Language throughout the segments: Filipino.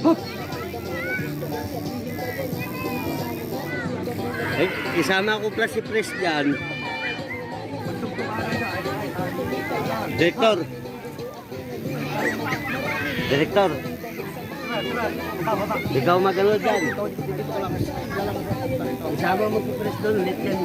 Eh, isama ko plus si Pres dyan. Direktor. Direktor. Ikaw magano dyan. Isama mo si Pres doon. Ulit yan.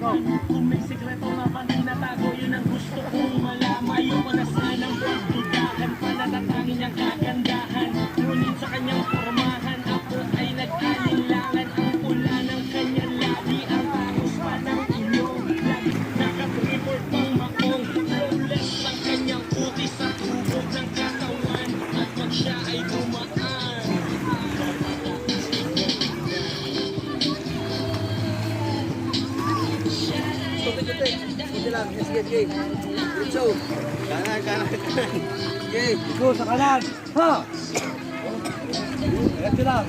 Kung may sikreto na bang tinatago, yun ang gusto kong malaman. Ayoko na sanang pagdudahan, pananatangin niyang kagandahan. Ngunit sa kanyang formahan, ako ay nag-alinlangan. Ang pula ng kanyang labi, ang tapos pa ng ilong. Lagi nakatriport pang makong, flawless ang kanyang puti sa tubog ng katawan. At pag siya ay dumaan, Sige. Diretso. Kanan. Sige. Go sa kanan. Ha! Diretso lang.